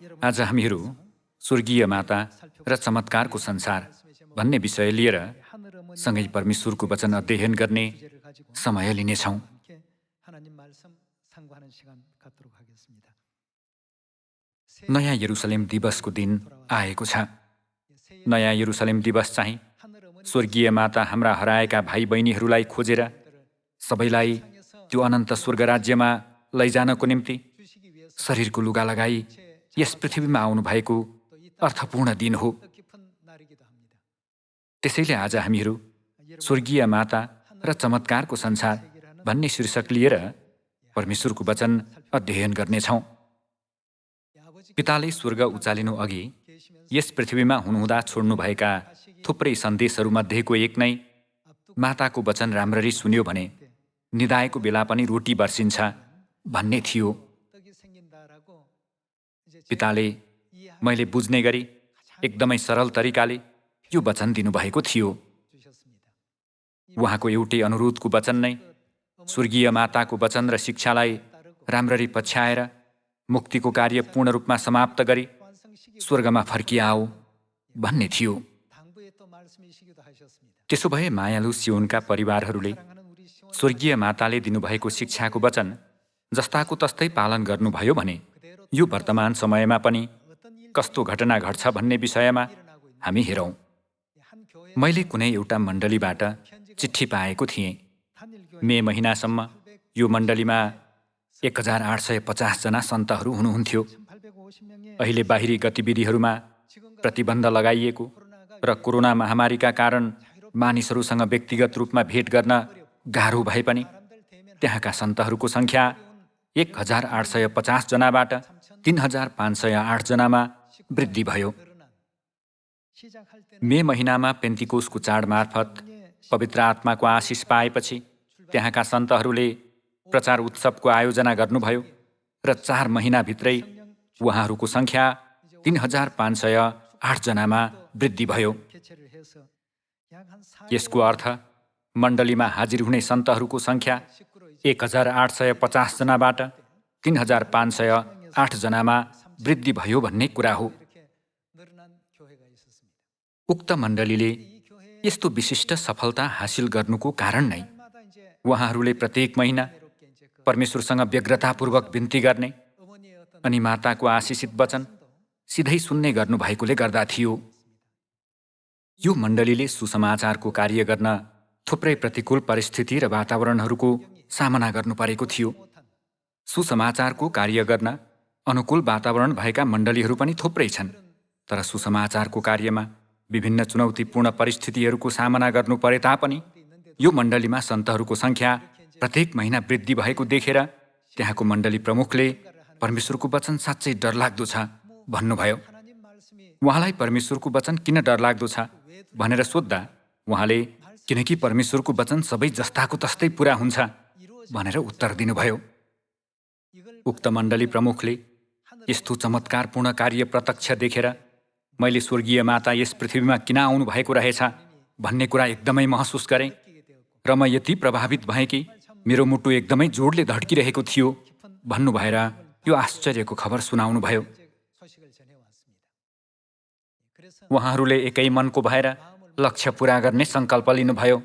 आज हामीहरू स्वर्गीय माता र चमत्कारको संसार भन्ने विषय लिएर सँगै परमेश्वरको वचन अध्ययन गर्ने समय लिनेछौँ। नयाँ यरुसलेम दिवसको दिन आएको छ। नयाँ यरुसलेम दिवस चाहिँ स्वर्गीय माता हाम्रा हराएका भाइ बहिनीहरूलाई खोजेर सबैलाई त्यो अनन्त स्वर्ग राज्यमा लैजानको निम्ति शरीरको लुगा लगाई यस पृथ्वीमा आउनुभएको अर्थपूर्ण दिन हो। त्यसैले आज हामीहरू स्वर्गीय माता र चमत्कारको संसार भन्ने शीर्षक लिएर परमेश्वरको वचन अध्ययन गर्नेछौँ। पिताले स्वर्ग उचालिनु अघि यस पृथ्वीमा हुनुहुँदा छोड्नुभएका थुप्रै सन्देशहरूमध्येको एक नै माताको वचन राम्ररी सुन्यो भने निदाएको बेला पनि रोटी बर्सिन्छ भन्ने थियो। पिताले मैले बुझ्ने गरी एकदमै सरल तरिकाले यो वचन दिनुभएको थियो। उहाँको एउटै अनुरोधको वचन नै स्वर्गीय माताको वचन र शिक्षालाई राम्ररी पछ्याएर मुक्तिको कार्य पूर्ण रूपमा समाप्त गरी स्वर्गमा फर्किआऊ भन्ने थियो। त्यसो भए मायालु सियोनका परिवारहरूले स्वर्गीय माताले दिनुभएको शिक्षाको वचन जस्ताको तस्तै पालन गर्नुभयो भने यो वर्तमान समयमा पनि कस्तो घटना घट्छ भन्ने विषयमा हामी हेरौँ। मैले कुनै एउटा मण्डलीबाट चिठी पाएको थिएँ। मे महिनासम्म यो मण्डलीमा 1850 जना सन्तहरू हुनुहुन्थ्यो। अहिले बाहिरी गतिविधिहरूमा प्रतिबन्ध लगाइएको र कोरोना महामारीका कारण मानिसहरूसँग व्यक्तिगत रूपमा भेट गर्न गाह्रो भए पनि त्यहाँका सन्तहरूको सङ्ख्या 1850 जनाबाट 3508 जनामा वृद्धि भयो। मे महिनामा पेन्तिकोसको चाड मार्फत पवित्र आत्माको आशिष पाएपछि त्यहाँका सन्तहरूले प्रचार उत्सवको आयोजना गर्नुभयो र 4 महिनाभित्रै उहाँहरूको सङ्ख्या 3508 जनामा वृद्धि भयो। यसको अर्थ मण्डलीमा हाजिर हुने सन्तहरूको सङ्ख्या 1850 जनाबाट 3508 जनामा वृद्धि भयो भन्ने कुरा हो। उक्त मण्डलीले यस्तो विशिष्ट सफलता हासिल गर्नुको कारण नै उहाँहरूले प्रत्येक महिना परमेश्वरसँग व्यग्रतापूर्वक बिन्ती गर्ने अनि माताको आशिषित वचन सिधै सुन्ने गर्नुभएकोले गर्दा थियो। यो मण्डलीले सुसमाचारको कार्य गर्न थुप्रै प्रतिकूल परिस्थिति र वातावरणहरूको सामना गर्नु परेको थियो। सुसमाचारको कार्य गर्न अनुकूल वातावरण भएका मण्डलीहरू पनि थुप्रै छन्, तर सुसमाचारको कार्यमा विभिन्न चुनौतीपूर्ण परिस्थितिहरूको सामना गर्नु परे तापनि यो मण्डलीमा सन्तहरूको सङ्ख्या प्रत्येक महिना वृद्धि भएको देखेर त्यहाँको मण्डली प्रमुखले परमेश्वरको वचन साँच्चै डरलाग्दो छ भन्नुभयो। उहाँलाई परमेश्वरको वचन किन डरलाग्दो छ भनेर सोद्धा उहाँले किनकि परमेश्वरको वचन सबै जस्ताको तस्तै पुरा हुन्छ भनेर उत्तर दिनुभयो। उक्त मण्डली प्रमुखले यस्तो चमत्कारपूर्ण कार्य प्रत्यक्ष देखेर मैले स्वर्गीय माता यस पृथ्वीमा किन आउनु भएको रहेछ भन्ने कुरा एकदमै महसुस गरेँ र म यति प्रभावित भएँ कि मेरो मुटु एकदमै जोडले धड्किरहेको थियो भन्नुभएर यो आश्चर्यको खबर सुनाउनुभयो। उहाँहरूले एकै मनको भएर लक्ष्य पूरा गर्ने सङ्कल्प लिनुभयो।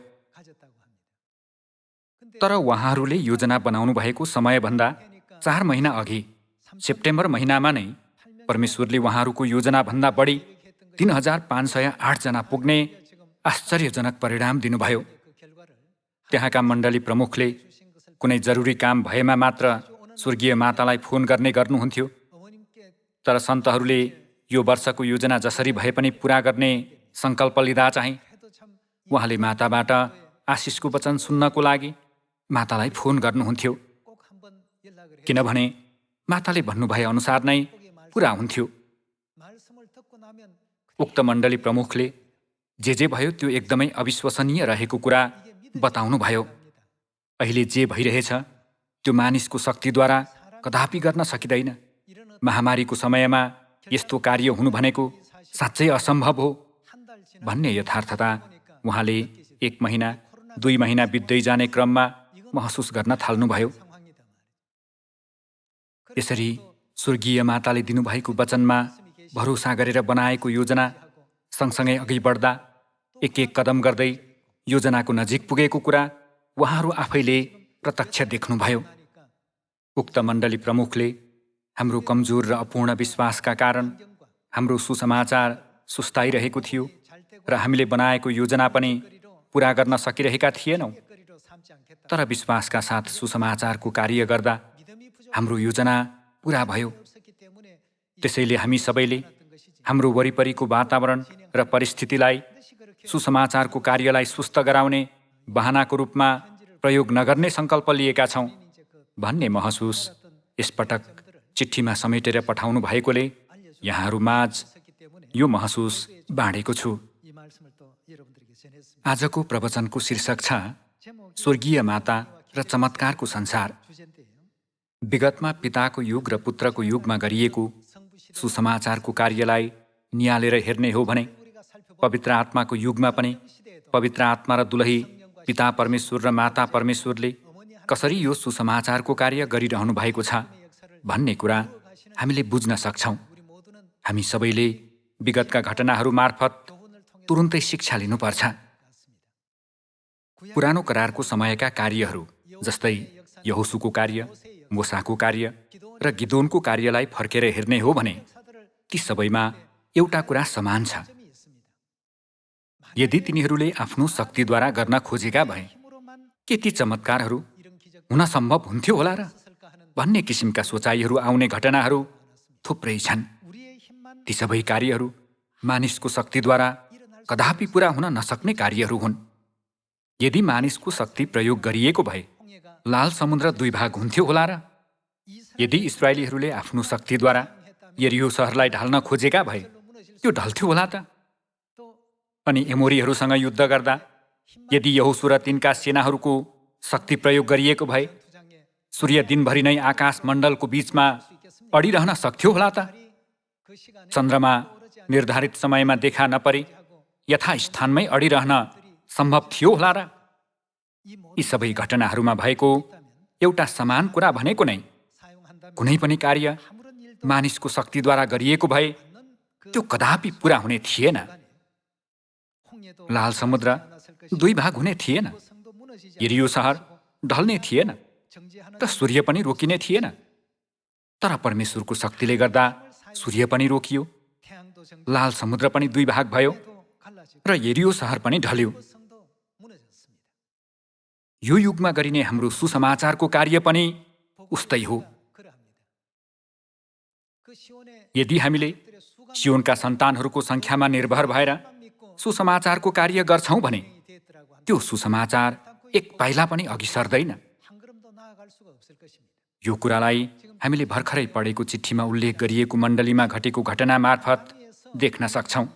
तर उहाँहरूले योजना बनाउनु भएको समयभन्दा 4 महिना अघि सेप्टेम्बर महिनामा नै परमेश्वरले उहाँहरूको योजनाभन्दा बढी 3508 जना पुग्ने आश्चर्यजनक परिणाम दिनुभयो। त्यहाँका मण्डली प्रमुखले कुनै जरुरी काम भएमा मात्र स्वर्गीय मातालाई फोन गर्नुहुन्थ्यो, तर सन्तहरूले यो वर्षको योजना जसरी भए पनि पुरा गर्ने सङ्कल्प लिँदा चाहिँ उहाँले माताबाट आशिषको वचन सुन्नको लागि मातालाई फोन गर्नुहुन्थ्यो, किनभने माताले भन्नुभए अनुसार नै पुरा हुन्थ्यो। उक्त मण्डली प्रमुखले जे भयो त्यो एकदमै अविश्वसनीय रहेको कुरा बताउनुभयो। अहिले जे भइरहेछ त्यो मानिसको शक्तिद्वारा कदापि गर्न सकिँदैन। महामारीको समयमा यस्तो कार्य हुनु भनेको साँच्चै असम्भव हो भन्ने यथार्थता उहाँले 1 महिना 2 महिना बित्दै जाने क्रममा महसुस गर्न थाल्नुभयो। यसरी स्वर्गीय माताले दिनुभएको वचनमा भरोसा गरेर बनाएको योजना सँगसँगै अघि बढ्दा एक एक कदम गर्दै योजनाको नजिक पुगेको कुरा उहाँहरू आफैले प्रत्यक्ष देख्नुभयो। उक्त मण्डली प्रमुखले हाम्रो कमजोर र अपूर्ण विश्वासका कारण हाम्रो सुसमाचार सुस्ताइरहेको थियो र हामीले बनाएको योजना पनि पूरा गर्न सकिरहेका थिएनौँ। तर विश्वासका साथ सुसमाचारको कार्य गर्दा हाम्रो योजना पूरा भयो। त्यसैले हामी सबैले हाम्रो वरिपरिको वातावरण र परिस्थितिलाई सुसमाचारको कार्यलाई सुस्त गराउने बहानाको रूपमा प्रयोग नगर्ने सङ्कल्प लिएका छौँ भन्ने महसुस यसपटक चिठीमा समेटेर पठाउनु भएकोले यहाँहरूमाझ यो महसुस बाँडेको छु। आजको प्रवचनको शीर्षक छ स्वर्गीय माता र चमत्कारको संसार। विगतमा पिताको युग र पुत्रको युगमा गरिएको सुसमाचारको कार्यलाई नियालेर हेर्ने हो भने पवित्र आत्माको युगमा पनि पवित्र आत्मा र दुलही पिता परमेश्वर र माता परमेश्वरले कसरी यो सुसमाचारको कार्य गरिरहनु भएको छ भन्ने कुरा हामीले बुझ्न सक्छौँ। हामी सबैले विगतका घटनाहरू मार्फत तुरुन्तै शिक्षा लिनुपर्छ। पुरानो करारको समयका कार्यहरू जस्तै यहोशूको कार्य, मोसाको कार्य र गिदोनको कार्यलाई फर्केर हेर्ने हो भने ती सबैमा एउटा कुरा समान छ। यदि तिनीहरूले आफ्नो शक्तिद्वारा गर्न खोजेका भए के ती चमत्कारहरू हुन सम्भव हुन्थ्यो होला र भन्ने किसिमका सोचाइहरू आउने घटनाहरू थुप्रै छन्। ती सबै कार्यहरू मानिसको शक्तिद्वारा कदापि पूरा हुन नसक्ने कार्यहरू हुन्। यदि मानिसको शक्ति प्रयोग गरिएको भए लाल समुद्र दुई भाग हुन्थ्यो होला र यदि इस्राएलीहरूले आफ्नो शक्तिद्वारा यरिहो सहरलाई ढाल्न खोजेका भए त्यो ढल्थ्यो होला त। अनि एमोरीहरूसँग युद्ध गर्दा यदि यहोशू र तिनका सेनाहरूको शक्ति प्रयोग गरिएको भए सूर्य दिनभरि नै आकाश मण्डलको बीचमा अडिरहन सक्थ्यो होला त। चन्द्रमा निर्धारित समयमा देखा नपरी यथास्थानमै अडिरहन सम्भव थियो होला र। यी सबै घटनाहरूमा भएको एउटा समान कुरा भनेको नै कुनै पनि कार्य मानिसको शक्तिद्वारा गरिएको भए त्यो कदापि पूरा हुने थिएन। लाल समुद्र दुई भाग हुने थिएन, यरिहो सहर ढल्ने थिएन र सूर्य पनि रोकिने थिएन। तर परमेश्वरको शक्तिले गर्दा सूर्य पनि रोकियो, लाल समुद्र पनि दुई भाग भयो र यरिहो सहर पनि ढल्यो। यो युगमा गरिने हाम्रो सुसमाचारको कार्य पनि उस्तै हो। यदि हामीले सियोनका सन्तानहरूको सङ्ख्यामा निर्भर भएर सुसमाचारको कार्य गर्छौँ भने त्यो सुसमाचार एक पाइला पनि अघि सर्दैन। यो कुरालाई हामीले भर्खरै पढेको चिठीमा उल्लेख गरिएको मण्डलीमा घटेको घटना मार्फत देख्न सक्छौँ।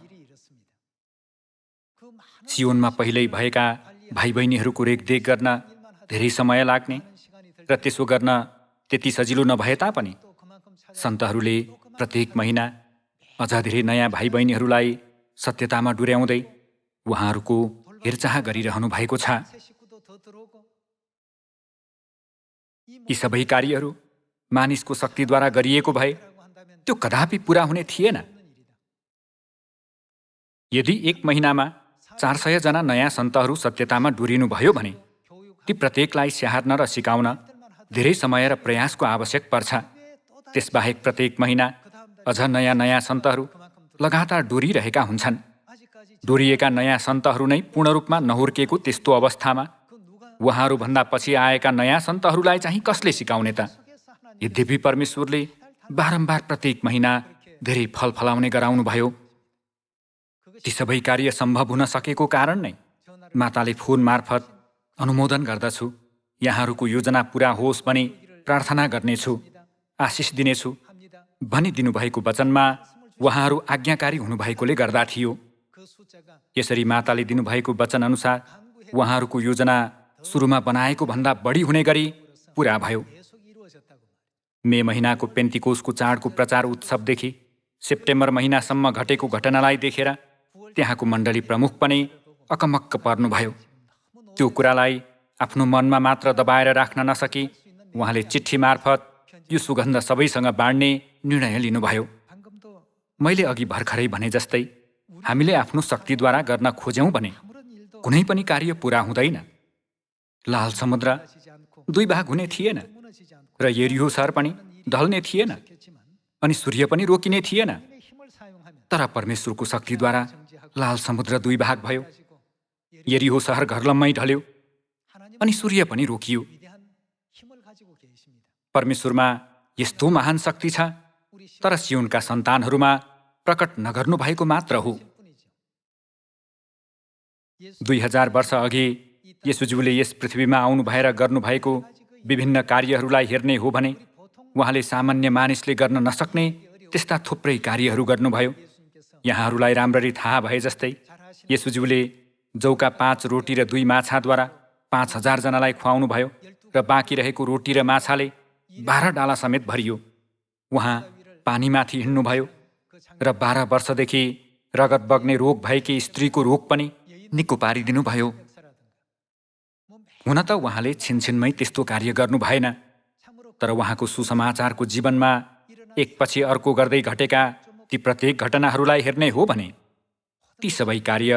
सियोनमा पहिल्यै भएका भाइ बहिनीहरूको रेखदेख गर्न धेरै समय लाग्ने र त्यसो गर्न त्यति सजिलो नभए तापनि सन्तहरूले प्रत्येक महिना अझ धेरै नयाँ भाइ बहिनीहरूलाई सत्यतामा डुर्याउँदै उहाँहरूको हेरचाह गरिरहनु भएको छ। यी सबै कार्यहरू मानिसको शक्तिद्वारा गरिएको भए त्यो कदापि पूरा हुने थिएन। यदि एक महिनामा 400 जना नयाँ सन्तहरू सत्यतामा डुरिनु भयो भने ती प्रत्येकलाई स्याहार्न र सिकाउन धेरै समय र प्रयासको आवश्यक पर्छ। त्यसबाहेक प्रत्येक महिना अझ नयाँ सन्तहरू लगातार डोरिरहेका हुन्छन्। डोरिएका नयाँ सन्तहरू नै पूर्ण रूपमा नहुर्केको त्यस्तो अवस्थामा उहाँहरूभन्दा पछि आएका नयाँ सन्तहरूलाई चाहिँ कसले सिकाउने त? यद्यपि परमेश्वरले बारम्बार प्रत्येक महिना धेरै फल फलाउने गराउनुभयो। ती सबै कार्य सम्भव हुन सकेको कारण नै माताले फोन मार्फत अनुमोदन गर्दछु, यहाँहरूको योजना पूरा होस् भनी प्रार्थना गर्नेछु, आशिष दिनेछु भनी दिनुभएको वचनमा उहाँहरू आज्ञाकारी हुनुभएकोले गर्दा थियो। यसरी माताले दिनुभएको वचन अनुसार उहाँहरूको योजना सुरुमा बनाएको भन्दा बढी हुने गरी पूरा भयो। मे महिनाको पेन्तिकोसको चाडको प्रचार उत्सवदेखि सेप्टेम्बर महिनासम्म घटेको घटनालाई देखेर त्यहाँको मण्डली प्रमुख पनि अकमक्क पर्नुभयो। त्यो कुरालाई आफ्नो मनमा मात्र दबाएर राख्न नसकी उहाँले चिठी मार्फत यो सुगन्ध सबैसँग बाँड्ने निर्णय लिनुभयो। मैले अघि भर्खरै भने जस्तै हामीले आफ्नो शक्तिद्वारा गर्न खोज्यौँ भने कुनै पनि कार्य पूरा हुँदैन। लाल समुद्र दुई भाग हुने थिएन र यरीहो सहर पनि ढल्ने थिएन अनि सूर्य पनि रोकिने थिएन। तर परमेश्वरको शक्तिद्वारा लाल समुद्र दुई भाग भयो, यरीहो सहर घरलम्मै ढल्यो अनि सूर्य पनि रोकियो। परमेश्वरमा यस्तो महान शक्ति छ, तर सियोनका सन्तानहरूमा प्रकट नगर्नु भएको मात्र हो। 2000 वर्ष अघि येशूज्यूले यस पृथ्वीमा आउनु भएर गर्नुभएको विभिन्न कार्यहरूलाई हेर्ने हो भने उहाँले सामान्य मानिसले गर्न नसक्ने त्यस्ता थुप्रै कार्यहरू गर्नुभयो। यहाँहरूलाई राम्ररी थाहा भए जस्तै येशूज्यूले जौका 5 रोटी र 2 माछाद्वारा 5000 जनालाई खुवाउनु भयो र बाँकी रहेको रोटी र माछाले 12 डाला समेत भरियो। उहाँ पानीमाथि हिँड्नुभयो र 12 वर्षदेखि रगत बग्ने रोग भएकी स्त्रीको रोग पनि निको पारिदिनुभयो। हुन त उहाँले छिनछिनमै त्यस्तो कार्य गर्नु भएन, तर उहाँको सुसमाचारको जीवनमा एकपछि अर्को गर्दै घटेका ती प्रत्येक घटनाहरूलाई हेर्ने हो भने ती सबै कार्य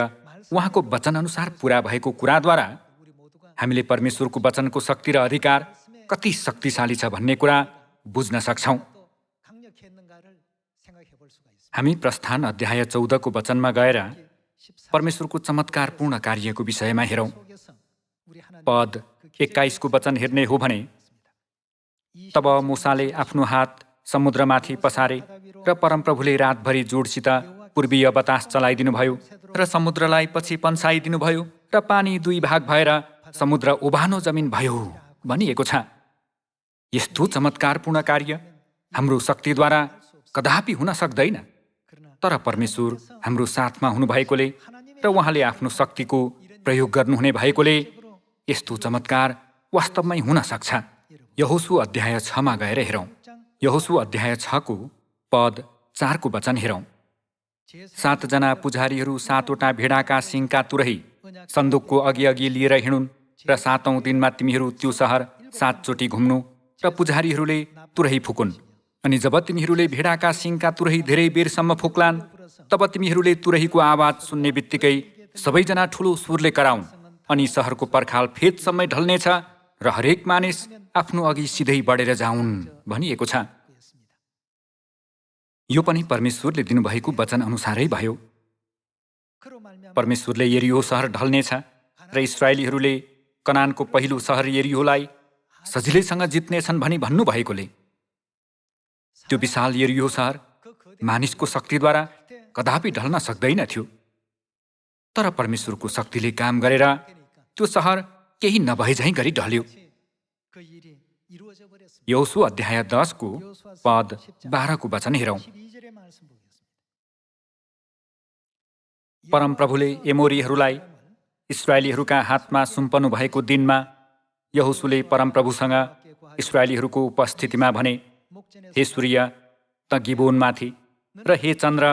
उहाँको वचनअनुसार पूरा भएको कुराद्वारा हामीले परमेश्वरको वचनको शक्ति र अधिकार कति शक्तिशाली छ भन्ने कुरा बुझ्न सक्छौँ। हामी प्रस्थान अध्याय 14 को वचनमा गएर परमेश्वरको चमत्कारपूर्ण कार्यको विषयमा हेरौँ। पद 21 को वचन हेर्ने हो भने तब मूसाले आफ्नो हात समुद्रमाथि पसारे र परमप्रभुले रातभरि जोडसित पूर्वीय बतास चलाइदिनुभयो र समुद्रलाई पछि पन्साइदिनुभयो र पानी 2 भाग भएर समुद्र उभानो जमिन भयो भनिएको छ। यस्तो चमत्कारपूर्ण कार्य हाम्रो शक्तिद्वारा कदापि हुन सक्दैन, तर परमेश्वर हाम्रो साथमा हुनुभएकोले र उहाँले आफ्नो शक्तिको प्रयोग गर्नुहुने भएकोले यस्तो चमत्कार वास्तवमै हुन सक्छ। यहोशू अध्याय 6 मा गएर हेरौँ। यहोशू अध्याय 6 को पद 4 को वचन हेरौँ। 7 जना पुजारीहरू 7 वटा भेडाका सिङका तुरही सन्दुकको अघि लिएर हिँडुन् र 7औं दिनमा तिमीहरू त्यो सहर 7 चोटि घुम्नु र पुजारीहरूले तुरही फुकुन्। अनि जब तिमीहरूले भेडाका सिङका तुरही धेरै बेरसम्म फुक्लान्, तब तिमीहरूले तुरहीको आवाज सुन्ने बित्तिकै सबैजना ठुलो सुरले कराउन् अनि सहरको पर्खाल फेदसम्मै ढल्नेछ र हरेक मानिस आफ्नो अघि सिधै बढेर जाउन् भनिएको छ। यो पनि परमेश्वरले दिनुभएको वचन अनुसारै भयो। परमेश्वरले यरीहो सहर ढल्नेछ र इस्राएलीहरूले कनानको पहिलो सहर यरीहोलाई सजिलैसँग जित्नेछन् भनी भन्नुभएकोले त्यो विशाल यरीहो सहर मानिसको शक्तिद्वारा कदापि ढल्न सक्दैन थियो। तर परमेश्वरको शक्तिले काम गरेर त्यो सहर केही नभएझैँ गरी ढल्यो। यहोशू अध्याय 10 को पद 12 को वचन हेरौँ। परमप्रभुले एमोरीहरूलाई इस्राएलीहरूका हातमा सुम्पनु भएको दिनमा यहोशूले परमप्रभुसँग इस्राएलीहरूको उपस्थितिमा भने, हे सूर्य त गिबोनमाथि र हे चन्द्र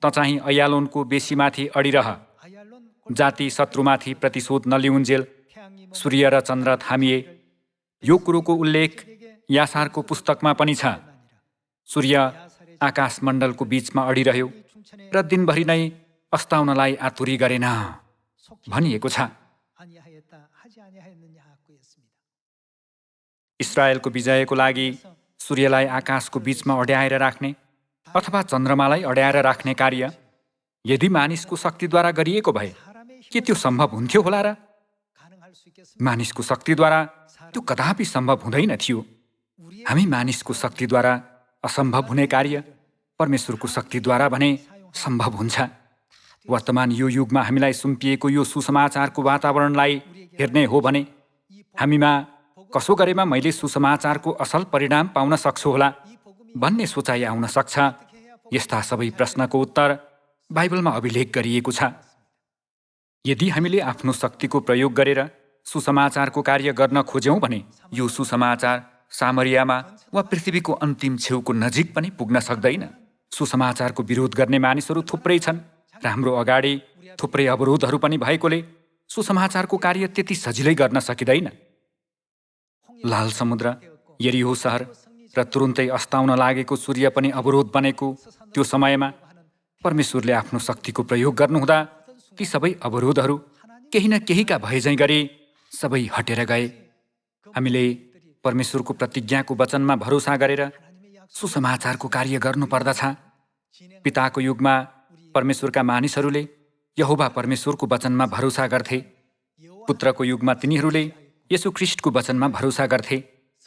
त चाहिँ अयालोनको बेसीमाथि अडिरह। जाति शत्रुमाथि प्रतिशोध नलिउन्जेल सूर्य र चन्द्र थामिए। यो कुरोको उल्लेख यासारको पुस्तकमा पनि छ। सूर्य आकाशमण्डलको बीचमा अडिरह्यो र दिनभरि नै अस्ताउनलाई आतुरी गरेन भनिएको छ। इस्राएलको विजयको लागि सूर्यलाई आकाशको बीचमा अड्याएर राख्ने अथवा चन्द्रमालाई अड्याएर राख्ने कार्य यदि मानिसको शक्तिद्वारा गरिएको भए के त्यो सम्भव हुन्थ्यो होला र? मानिसको शक्तिद्वारा त्यो कदापि सम्भव हुँदैन थियो। हामी मानिसको शक्तिद्वारा असम्भव हुने कार्य परमेश्वरको शक्तिद्वारा भने सम्भव हुन्छ। वर्तमान यो युगमा हामीलाई सुम्पिएको यो सुसमाचारको वातावरणलाई हेर्ने हो भने हामीमा कसो गरेमा मैले सुसमाचारको असल परिणाम पाउन सक्छु होला भन्ने सोचाइ आउन सक्छ। यस्ता सबै प्रश्नको उत्तर बाइबलमा अभिलेख गरिएको छ। यदि हामीले आफ्नो शक्तिको प्रयोग गरेर सुसमाचारको कार्य गर्न खोज्यौँ भने यो सुसमाचार सामरियामा वा पृथ्वीको अन्तिम छेउको नजिक पनि पुग्न सक्दैन। सुसमाचारको विरोध गर्ने मानिसहरू थुप्रै छन् र हाम्रो अगाडि थुप्रै अवरोधहरू पनि भएकोले सुसमाचारको कार्य त्यति सजिलै गर्न सकिँदैन। लाल समुद्र, यरीहो सहर र तुरुन्तै अस्ताउन लागेको सूर्य पनि अवरोध बनेको त्यो समयमा परमेश्वरले आफ्नो शक्तिको प्रयोग गर्नुहुँदा ती सबै अवरोधहरू केही न केहीका भएझैँ गरी सबै हटेर गए। हामीले परमेश्वरको प्रतिज्ञाको वचनमा भरोसा गरेर सुसमाचारको कार्य गर्नुपर्दछ। पिताको युगमा परमेश्वरका मानिसहरूले यहोवा परमेश्वरको वचनमा भरोसा गर्थे। पुत्रको युगमा तिनीहरूले येशू ख्रीष्टको वचनमा भरोसा गर्थे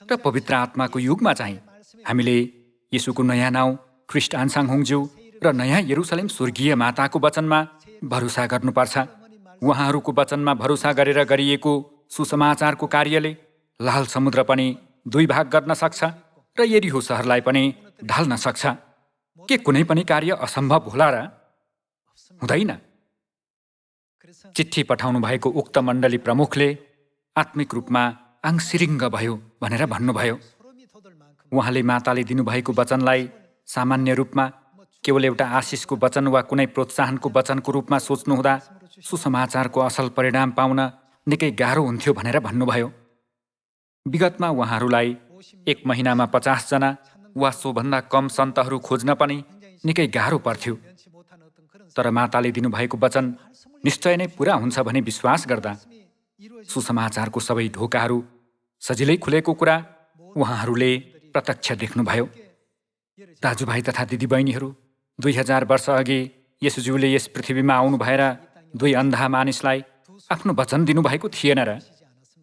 र पवित्र आत्माको युगमा चाहिँ हामीले येशूको नयाँ नाउँ ख्रीष्ट आन्साङ होङज्यू र नयाँ यरुसलेम स्वर्गीय माताको वचनमा भरोसा गर्नुपर्छ। उहाँहरूको वचनमा भरोसा गरेर गरिएको सुसमाचारको कार्यले लाल समुद्र पनि दुई भाग गर्न सक्छ र यरीहो सहरलाई पनि ढाल्न सक्छ। के कुनै पनि कार्य असम्भव होला र? हुँदैन। चिठी पठाउनु भएको उक्त मण्डली प्रमुखले आत्मिक रूपमा आङसिरिङ्ग भयो भनेर भन्नुभयो। उहाँले माताले दिनुभएको वचनलाई सामान्य रूपमा केवल एउटा आशिषको वचन वा कुनै प्रोत्साहनको वचनको रूपमा सोच्नुहुँदा सुसमाचारको असल परिणाम पाउन निकै गाह्रो हुन्थ्यो भनेर भन्नुभयो। विगतमा उहाँहरूलाई 1 महिनामा 50 जना वा सोभन्दा कम सन्तहरू खोज्न पनि निकै गाह्रो पर्थ्यो। तर माताले दिनुभएको वचन निश्चय नै पुरा हुन्छ भनी विश्वास गर्दा सुसमाचारको सबै ढोकाहरू सजिलै खुलेको कुरा उहाँहरूले प्रत्यक्ष देख्नुभयो। दाजुभाइ तथा दिदीबहिनीहरू, 2000 वर्ष अघि येशूज्यूले यस पृथ्वीमा आउनु भएर 2 अन्धा मानिसलाई आफ्नो वचन दिनुभएको थिएन र?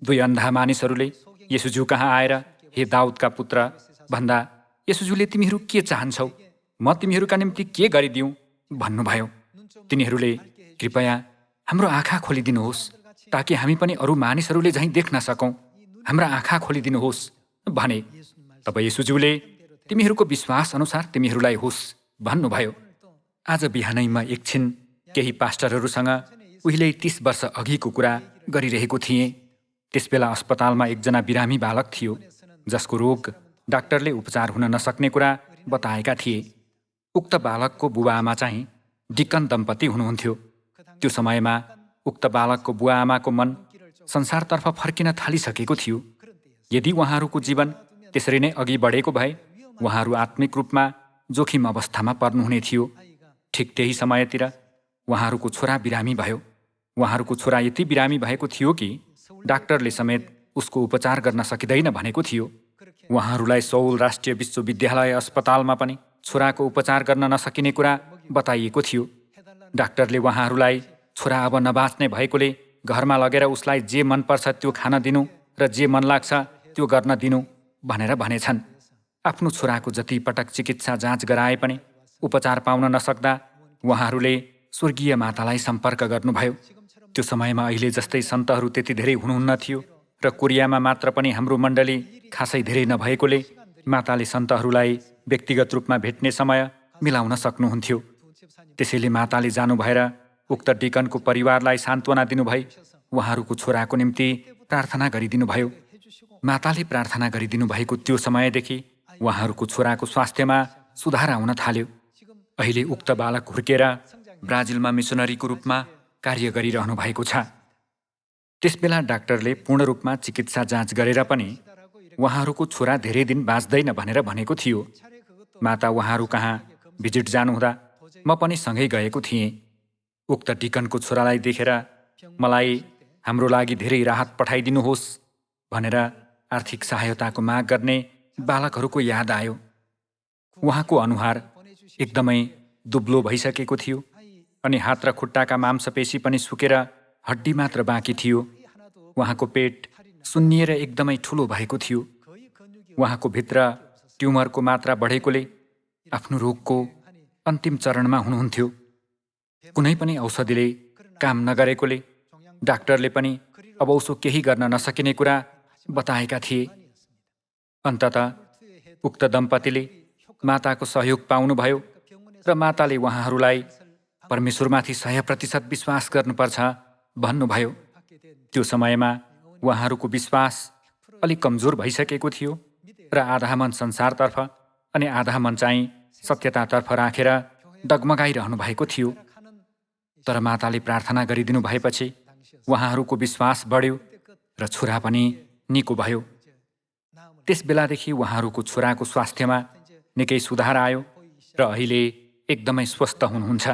2 अन्धा मानिसहरूले येशूज्यू कहाँ आएर, हे दाउदका पुत्र भन्दा येशूज्यूले तिमीहरू के चाहन्छौ, म तिमीहरूका निम्ति के गरिदिउँ भन्नुभयो। तिनीहरूले कृपया हाम्रो आँखा खोलिदिनुहोस् ताकि हामी पनि अरू मानिसहरूले झैँ देख्न सकौँ, हाम्रा आँखा खोलिदिनुहोस् भने। तब येशूज्यूले तिमीहरूको विश्वास अनुसार तिमीहरूलाई होस् भन्नुभयो। आज बिहानैमा एकछिन केही पास्टरहरूसँग उहिले 30 वर्ष अघिको कुरा गरिरहेको थिएँ। त्यसबेला अस्पतालमा एकजना बिरामी बालक थियो जसको रोग डाक्टरले उपचार हुन नसक्ने कुरा बताएका थिए। उक्त बालकको बुबाआमा चाहिँ डिकन दम्पति हुनुहुन्थ्यो। त्यो समयमा उक्त बालकको बुवाआमाको मन संसारतर्फ फर्किन थालिसकेको थियो। यदि उहाँहरूको जीवन त्यसरी नै अघि बढेको भए उहाँहरू आत्मिक रूपमा जोखिम अवस्थामा पर्नुहुने थियो। ठिक त्यही समयतिर उहाँहरूको छोरा बिरामी भयो। उहाँहरूको छोरा यति बिरामी भएको थियो कि डाक्टरले समेत उसको उपचार गर्न सकिँदैन भनेको थियो। उहाँहरूलाई सौल राष्ट्रिय विश्वविद्यालय अस्पतालमा पनि छोराको उपचार गर्न नसकिने कुरा बताइएको थियो। डाक्टरले उहाँहरूलाई छोरा अब नबाँच्ने भएकोले घरमा लगेर उसलाई जे मनपर्छ त्यो खान दिनु र जे मन लाग्छ त्यो गर्न दिनु भनेर भनेछन्। आफ्नो छोराको जति पटक चिकित्सा जाँच गराए पनि उपचार पाउन नसक्दा उहाँहरूले स्वर्गीय मातालाई सम्पर्क गर्नुभयो। त्यो समयमा अहिले जस्तै सन्तहरू त्यति धेरै हुनुहुन्न थियो र कोरियामा मात्र पनि हाम्रो मण्डली खासै धेरै नभएकोले माताले सन्तहरूलाई व्यक्तिगत रूपमा भेट्ने समय मिलाउन सक्नुहुन्थ्यो। त्यसैले माताले जानु भएर उक्त डिकनको परिवारलाई सान्त्वना दिनुभई उहाँहरूको छोराको निम्ति प्रार्थना गरिदिनुभयो। माताले प्रार्थना गरिदिनु भएको त्यो समयदेखि उहाँहरूको छोराको स्वास्थ्यमा सुधार आउन थाल्यो। अहिले उक्त बालक हुर्केर ब्राजिलमा मिसनरीको रूपमा कार्य गरिरहनु भएको छ। त्यसबेला डाक्टरले पूर्ण रूपमा चिकित्सा जाँच गरेर पनि उहाँहरूको छोरा धेरै दिन बाँच्दैन भनेर भनेको थियो। माता उहाँहरू कहाँ भिजिट जानुहुँदा म पनि सँगै गएको थिएँ। उक्त डिकनको छोरालाई देखेर मलाई हाम्रो लागि धेरै राहत पठाइदिनुहोस् भनेर आर्थिक सहायताको माग गर्ने बालकहरूको याद आयो। उहाँको अनुहार एकदमै दुब्लो भइसकेको थियो अनि हात र खुट्टाका मांसपेशी पनि सुकेर हड्डी मात्र बाँकी थियो। उहाँको पेट सुन्निएर एकदमै ठुलो भएको थियो। उहाँको भित्र ट्युमरको मात्रा बढेकोले आफ्नो रोगको अन्तिम चरणमा हुनुहुन्थ्यो। कुनै पनि औषधिले काम नगरेकोले डाक्टरले पनि अब उसो केही गर्न नसकिने कुरा बताएका थिए। अन्ततः उक्त दम्पतिले माताको सहयोग पाउनुभयो र माताले उहाँहरूलाई परमेश्वरमाथि 100% विश्वास गर्नुपर्छ भन्नुभयो। त्यो समयमा उहाँहरूको विश्वास अलिक कमजोर भइसकेको थियो र आधा मन संसारतर्फ अनि आधा मन चाहिँ सत्यतातर्फ राखेर डगमगाइरहनु भएको थियो। तर माताले प्रार्थना गरिदिनु भएपछि उहाँहरूको विश्वास बढ्यो र छोरा पनि निको भयो। त्यस बेलादेखि उहाँहरूको छोराको स्वास्थ्यमा निकै सुधार आयो र अहिले एकदमै स्वस्थ हुनुहुन्छ।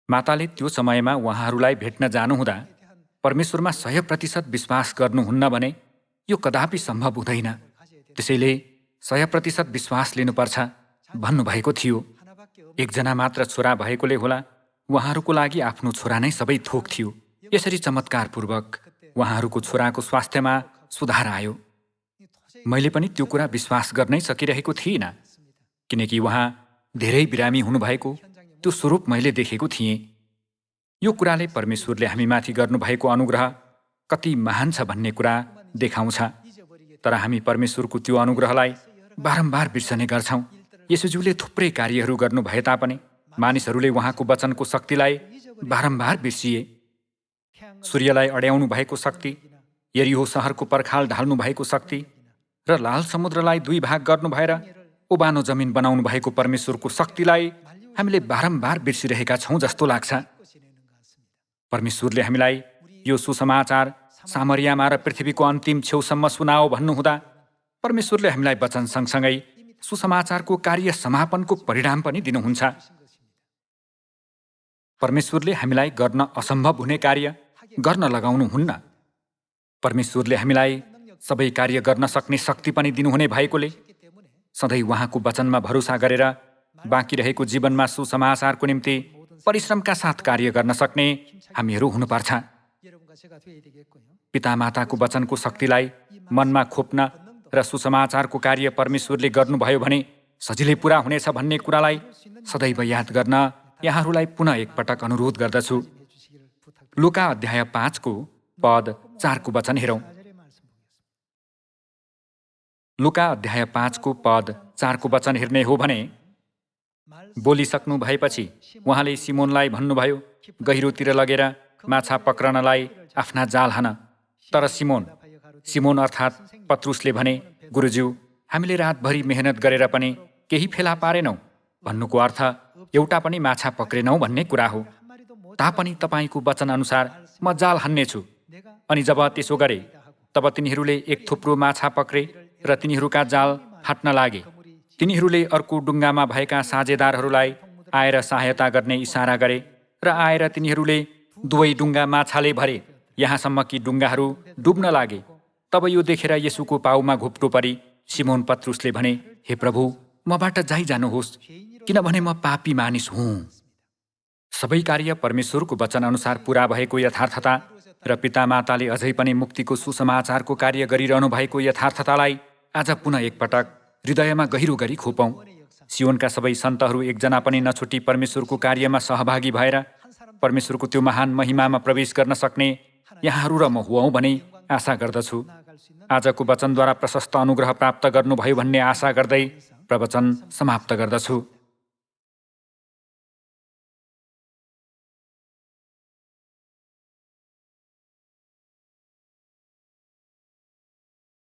माताले त्यो समयमा उहाँहरूलाई भेट्न जानुहुँदा परमेश्वरमा 100% विश्वास गर्नुहुन्न भने यो कदापि सम्भव हुँदैन, त्यसैले 100% विश्वास लिनुपर्छ भन्नुभएको थियो। एकजना मात्र छोरा भएकोले होला उहाँहरूको लागि आफ्नो छोरा नै सबै थोक थियो। यसरी चमत्कारपूर्वक उहाँहरूको छोराको स्वास्थ्यमा सुधार आयो। मैले पनि त्यो कुरा विश्वास गर्नै सकिरहेको थिइनँ, किनकि उहाँ धेरै बिरामी हुनुभएको त्यो स्वरूप मैले देखेको थिएँ। यो कुराले परमेश्वरले हामीमाथि गर्नुभएको अनुग्रह कति महान छ भन्ने कुरा देखाउँछ। तर हामी परमेश्वरको त्यो अनुग्रहलाई बारम्बार बिर्सने गर्छौँ। येशूज्यूले थुप्रै कार्यहरू गर्नुभए तापनि मानिसहरूले उहाँको वचनको शक्तिलाई बारम्बार बिर्सिए। सूर्यलाई अड्याउनु भएको शक्ति, यरीहो सहरको पर्खाल ढाल्नु भएको शक्ति र लाल समुद्रलाई 2 भाग गर्नु भएर उबानो जमिन बनाउनु भएको परमेश्वरको शक्तिलाई हामीले बारम्बार बिर्सिरहेका छौँ जस्तो लाग्छ। परमेश्वरले हामीलाई यो सुसमाचार सामरियामा र पृथ्वीको अन्तिम छेउसम्म सुनाओ भन्नुहुँदा परमेश्वरले हामीलाई वचन सँगसँगै सुसमाचारको कार्य समापनको परिणाम पनि दिनुहुन्छ। परमेश्वरले हामीलाई गर्न असम्भव हुने कार्य गर्न लगाउनुहुन्न। परमेश्वरले हामीलाई सबै कार्य गर्न सक्ने शक्ति पनि दिनुहुने भएकोले सधैँ उहाँको वचनमा भरोसा गरेर बाँकी रहेको जीवनमा सुसमाचारको निम्ति परिश्रमका साथ कार्य गर्न सक्ने हामीहरू हुनुपर्छ। पितामाताको वचनको शक्तिलाई मनमा खोप्न र सुसमाचारको कार्य परमेश्वरले गर्नुभयो भने सजिलै पुरा हुनेछ भन्ने कुरालाई सदैव याद गर्न यहाँहरूलाई पुनः एकपटक अनुरोध गर्दछु। लुका अध्याय 5 को पद 4 को वचन हेरौँ। लुका अध्याय 5 को पद 4 को वचन हेर्ने हो भने बोलिसक्नु भएपछि उहाँले सिमोनलाई भन्नुभयो, गहिरोतिर लगेर माछा पक्रनलाई आफ्ना जाल हान। तर सिमोन अर्थात् पत्रुसले भने, गुरुज्यू, हामीले रातभरि मेहनत गरेर पनि केही फेला पारेनौँ। भन्नुको अर्थ एउटा पनि माछा पक्रेनौँ भन्ने कुरा हो। तापनि तपाईँको वचन अनुसार म जाल हान्नेछु। अनि जब त्यसो गरे तब तिनीहरूले एक थुप्रो माछा पक्रे र तिनीहरूका जाल फाट्न लागे। तिनीहरूले अर्को डुङ्गामा भएका साझेदारहरूलाई आएर सहायता गर्ने इसारा गरे र आएर तिनीहरूले 2 डुङ्गा माछाले भरे, यहाँसम्म कि डुङ्गाहरू डुब्न लागे। तब यो देखेर येशूको पाउमा घुप्टो परी सिमोन पत्रुसले भने, हे प्रभु, मबाट जाइजानुहोस्, किनभने म पापी मानिस हुँ। सबै कार्य परमेश्वरको वचन अनुसार पूरा भएको यथार्थता र पितामाताले अझै पनि मुक्तिको सुसमाचारको कार्य गरिरहनु भएको यथार्थतालाई आज पुनः एकपटक हृदयमा गहिरो गरी खोपौँ। सियोनका सबै सन्तहरू एकजना पनि नछुटी परमेश्वरको कार्यमा सहभागी भएर परमेश्वरको त्यो महान महिमामा प्रवेश गर्न सक्ने यहाँहरू र म हुँ भनी आशा गर्दछु। आजको वचनद्वारा प्रशस्त अनुग्रह प्राप्त गर्नुभयो भन्ने आशा गर्दै प्रवचन समाप्त गर्दछु।